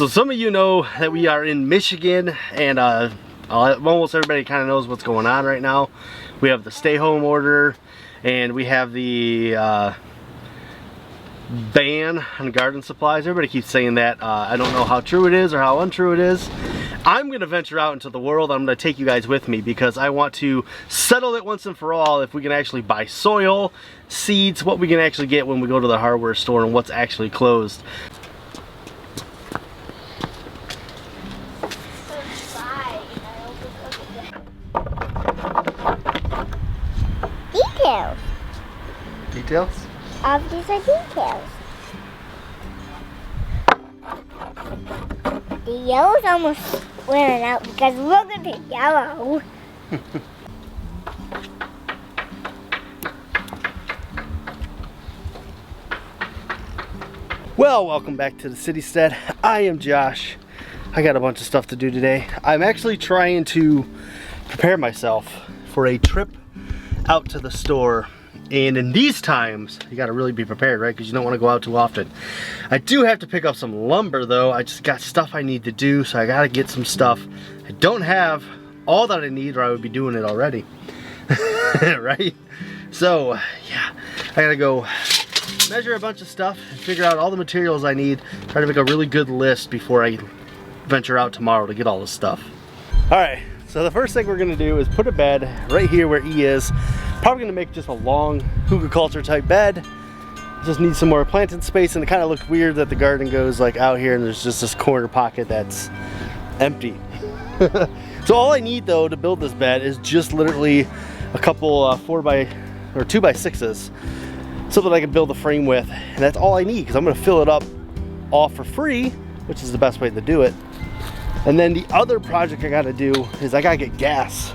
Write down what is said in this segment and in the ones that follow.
So some of you know that we are in Michigan, and almost everybody kind of knows what's going on right now. We have the stay home order, and we have the ban on garden supplies. Everybody keeps saying that. I don't know how true it is or how untrue it is. I'm going to venture out into the world. I'm going to take you guys with me because I want to settle it once and for all if we can actually buy soil, seeds, what we can actually get when we go to the hardware store, and what's actually closed. Details. Details? These are details. The yellow's almost wearing out because look at the yellow. Well, welcome back to the Citystead. I am Josh. I got a bunch of stuff to do today. I'm actually trying to prepare myself for a trip out to the store. And in these times, you gotta really be prepared, right? Because you don't want to go out too often. I do have to pick up some lumber though. I just got stuff I need to do, so I gotta get some stuff. I don't have all that I need, or I would be doing it already. Right? So, yeah, I gotta go measure a bunch of stuff and figure out all the materials I need. Try to make a really good list before I venture out tomorrow to get all this stuff. Alright, so the first thing we're gonna do is put a bed right here where E is. Probably gonna make just a long hugelkultur type bed. Just need some more planted space, and it kind of looks weird that the garden goes like out here and there's just this corner pocket that's empty. So all I need though to build this bed is just literally a couple 2x6s, so that I can build a frame with, and that's all I need because I'm gonna fill it up all for free, which is the best way to do it. And then the other project I gotta do is I gotta get gas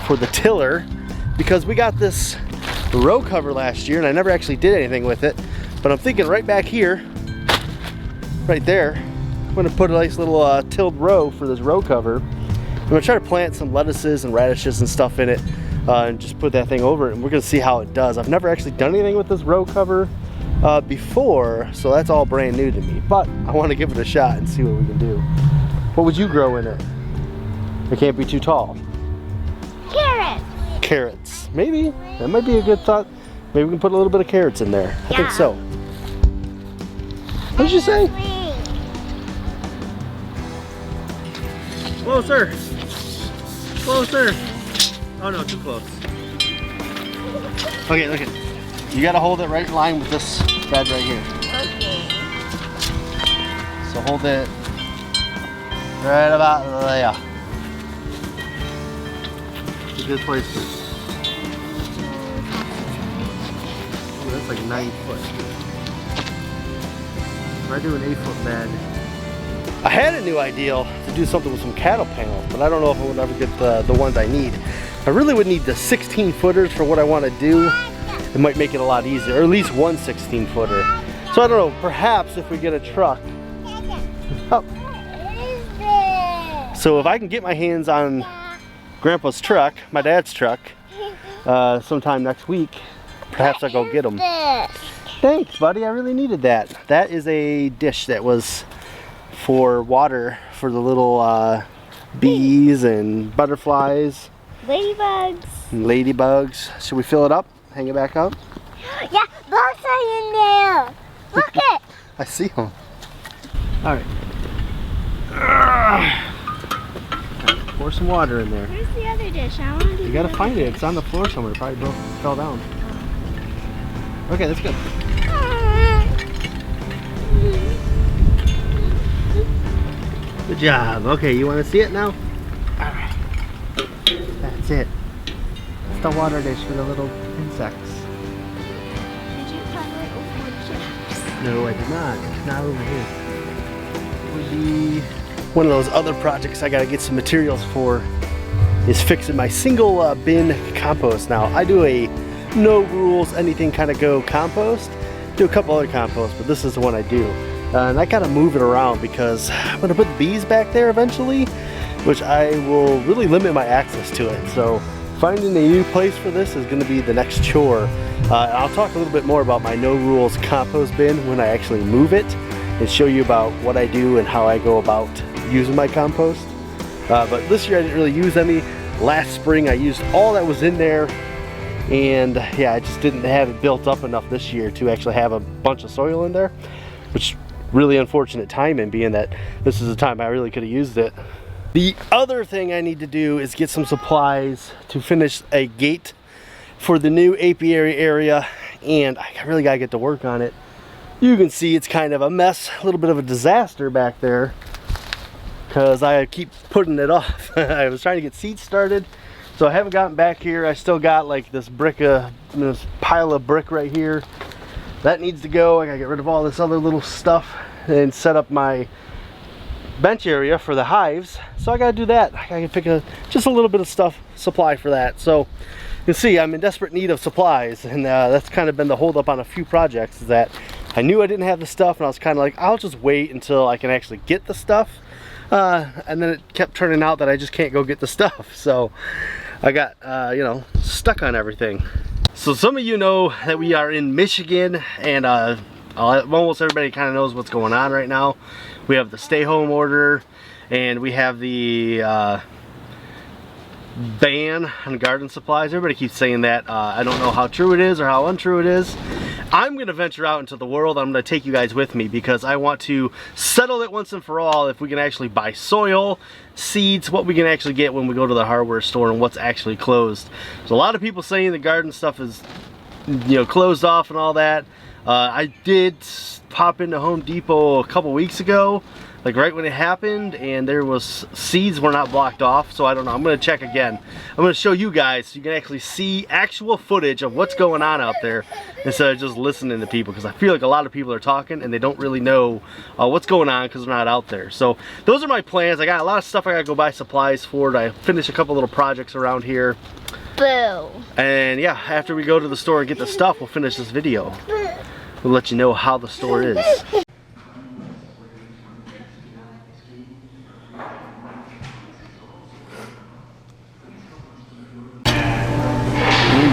for the tiller, because we got this row cover last year and I never actually did anything with it. But I'm thinking right back here, right there, I'm gonna put a nice little tilled row for this row cover. I'm gonna try to plant some lettuces and radishes and stuff in it, and just put that thing over it, and we're gonna see how it does. I've never actually done anything with this row cover before, so that's all brand new to me. But I wanna give it a shot and see what we can do. What would you grow in it? It can't be too tall. Carrots. Carrots. Maybe. That might be a good thought. Maybe we can put a little bit of carrots in there. I think so. What did you say? Closer. Closer. Oh no, too close. Okay, look it. You gotta hold it right in line with this bed right here. Okay. So hold it right about there. It's a good placement. Ooh, that's like 9 foot. If I do an 8-foot bed. I had a new idea to do something with some cattle panels, but I don't know if I would ever get the ones I need. I really would need the 16 footers for what I want to do. It might make it a lot easier, or at least one 16 footer. So I don't know, perhaps if we get a truck. Oh. So if I can get my hands on Grandpa's truck, my dad's truck, sometime next week, perhaps I'll go get them. Thanks, buddy. I really needed that. That is a dish that was for water for the little bees and butterflies. Ladybugs. Ladybugs. Should we fill it up? Hang it back up? Yeah, bugs are in there. Look it. I see them. All right. Pour some water in there. Where's the other dish? I want to do. You gotta find it. It's on the floor somewhere. It probably fell down. Okay, that's good. Good job. Okay, you want to see it now? All right. That's it. It's the water dish for the little insects. Did you cover it with wood chips? No, I did not. It's not over here. It would be one of those other projects I gotta get some materials for is fixing my single bin compost. Now, I do a no rules, anything kind of go compost. Do a couple other composts, but this is the one I do. And I gotta move it around because I'm gonna put bees back there eventually, which I will really limit my access to it. So finding a new place for this is gonna be the next chore. I'll talk a little bit more about my no rules compost bin when I actually move it. and show you about what I do and how I go about using my compost. But this year I didn't really use any. Last spring I used all that was in there, and yeah, I just didn't have it built up enough this year to actually have a bunch of soil in there, which really unfortunate timing, being that this is the time I really could have used it. The other thing I need to do is get some supplies to finish a gate for the new apiary area, and I really gotta get to work on it. You can see it's kind of a mess, a little bit of a disaster back there, because I keep putting it off. I was trying to get seeds started, so I haven't gotten back here. I still got like this pile of brick right here. That needs to go. I gotta get rid of all this other little stuff and set up my bench area for the hives. So I gotta do that. I gotta pick just a little bit of supply for that. So you can see I'm in desperate need of supplies, and that's kind of been the hold up on a few projects, is that I knew I didn't have the stuff, and I was kind of like, I'll just wait until I can actually get the stuff. And then it kept turning out that I just can't go get the stuff. So I got, you know, stuck on everything. So some of you know that we are in Michigan, and almost everybody kind of knows what's going on right now. We have the stay home order, and we have the ban on garden supplies. Everybody keeps saying that. I don't know how true it is or how untrue it is. I'm going to venture out into the world. I'm going to take you guys with me, because I want to settle it once and for all if we can actually buy soil, seeds, what we can actually get when we go to the hardware store, and what's actually closed. There's a lot of people saying the garden stuff is, you know, closed off and all that. I did pop into Home Depot a couple weeks ago, like right when it happened, and there was seeds were not blocked off. So I don't know, I'm gonna check again. I'm gonna show you guys so you can actually see actual footage of what's going on out there, instead of just listening to people, because I feel like a lot of people are talking and they don't really know what's going on because they're not out there. So those are my plans. I got a lot of stuff I gotta go buy supplies for. I finish a couple little projects around here. Boo. And yeah, after we go to the store and get the stuff, we'll finish this video. We'll let you know how the store is.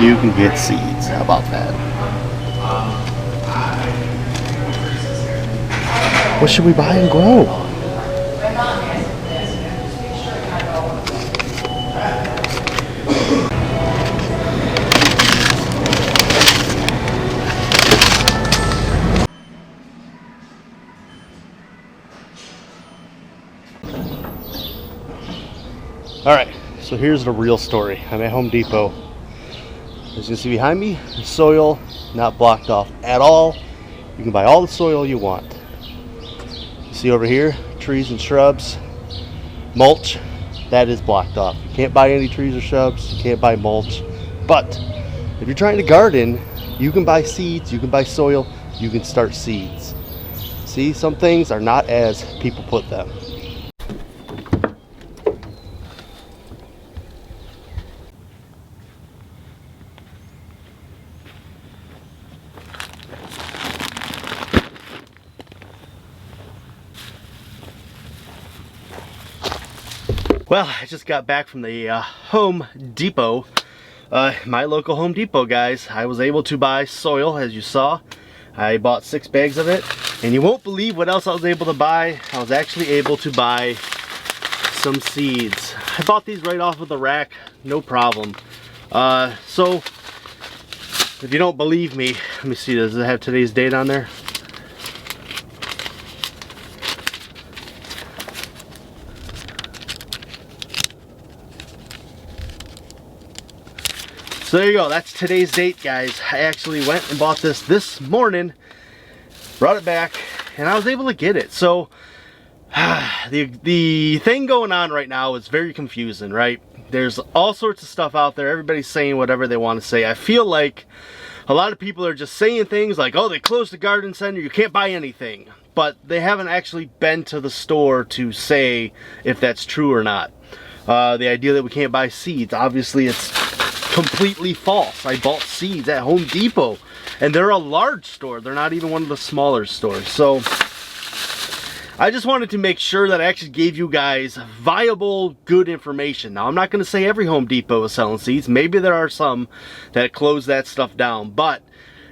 You can get seeds. How about that? What should we buy and grow? Alright, so here's the real story. I'm at Home Depot. As you can see behind me, the soil not blocked off at all. You can buy all the soil you want. You see over here, trees and shrubs, mulch, that is blocked off. You can't buy any trees or shrubs, you can't buy mulch. But if you're trying to garden, you can buy seeds, you can buy soil, you can start seeds. See, some things are not as people put them. Well, I just got back from the Home Depot, my local Home Depot, guys. I was able to buy soil, as you saw. I bought 6 bags of it, and you won't believe what else I was able to buy. I was actually able to buy some seeds. I bought these right off of the rack, no problem. So, if you don't believe me, let me see, does it have today's date on there? So there you go, that's today's date, guys. I actually went and bought this morning, brought it back, and I was able to get it. So the thing going on right now is very confusing, right? There's all sorts of stuff out there. Everybody's saying whatever they want to say. I feel like a lot of people are just saying things like, oh, they closed the garden center, you can't buy anything. But they haven't actually been to the store to say if that's true or not. The idea that we can't buy seeds, obviously it's completely false. I bought seeds at Home Depot, and they're a large store. They're not even one of the smaller stores. So I just wanted to make sure that I actually gave you guys viable, good information. Now, I'm not going to say every Home Depot is selling seeds. Maybe there are some that close that stuff down, but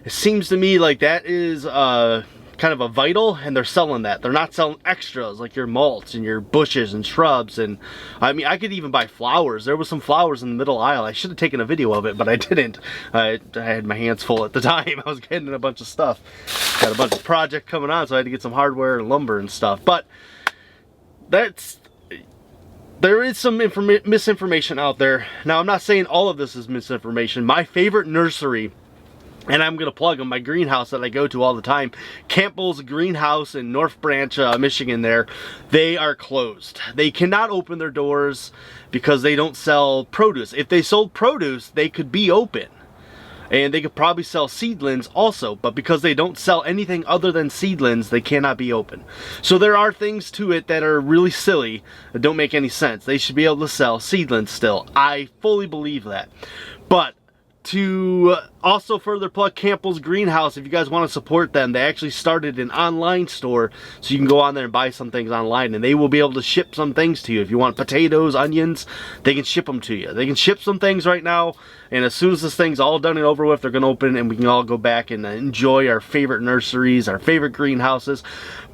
it seems to me like that is kind of a vital, and they're selling that. They're not selling extras like your mulch and your bushes and shrubs. And I mean, I could even buy flowers. There was some flowers in the middle aisle. I should have taken a video of it, but I didn't. I had my hands full at the time. I was getting a bunch of stuff. Got a bunch of project coming on, so I had to get some hardware and lumber and stuff. But there is some misinformation out there. Now, I'm not saying all of this is misinformation. My favorite nursery, and I'm going to plug them, my greenhouse that I go to all the time, Campbell's Greenhouse in North Branch, Michigan there, they are closed. They cannot open their doors because they don't sell produce. If they sold produce, they could be open. And they could probably sell seedlings also, but because they don't sell anything other than seedlings, they cannot be open. So there are things to it that are really silly, that don't make any sense. They should be able to sell seedlings still. I fully believe that. But to also further plug Campbell's Greenhouse, if you guys want to support them, they actually started an online store, so you can go on there and buy some things online, and they will be able to ship some things to you. If you want potatoes, onions, they can ship them to you. They can ship some things right now, and as soon as this thing's all done and over with, they're going to open, and we can all go back and enjoy our favorite nurseries, our favorite greenhouses.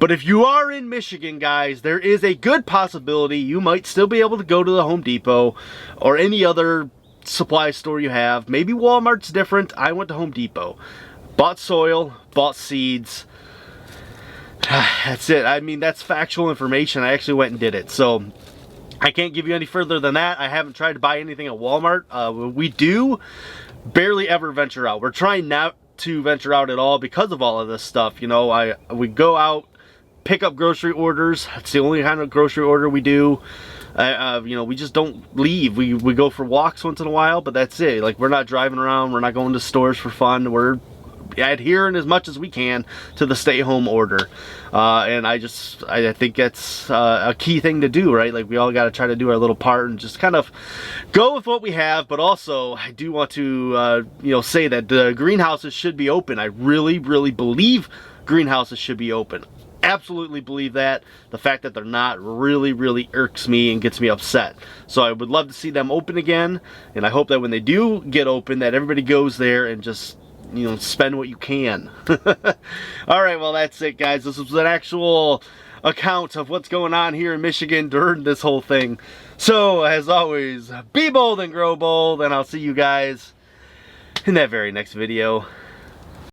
But if you are in Michigan, guys, there is a good possibility you might still be able to go to the Home Depot or any other supply store you have. Maybe Walmart's different. I went to Home Depot, bought soil, bought seeds. That's it. I mean, that's factual information. I actually went and did it, so I can't give you any further than that. I haven't tried to buy anything at Walmart. We do barely ever venture out. We're trying not to venture out at all because of all of this stuff. You know, we go out, pick up grocery orders. That's the only kind of grocery order we do. You know, we just don't leave. We go for walks once in a while, but that's it. Like, we're not driving around. We're not going to stores for fun. We're adhering as much as we can to the stay-home order. And I think that's a key thing to do, right? Like, we all got to try to do our little part and just kind of go with what we have. But also, I do want to, you know, say that the greenhouses should be open. I really, really believe greenhouses should be open. Absolutely believe that. The fact that they're not really irks me and gets me upset. So I would love to see them open again, and I hope that when they do get open, that everybody goes there and just, you know, spend what you can. Alright, well, that's it, guys. This was an actual account of what's going on here in Michigan during this whole thing. So, as always, be bold and grow bold, and I'll see you guys in that very next video.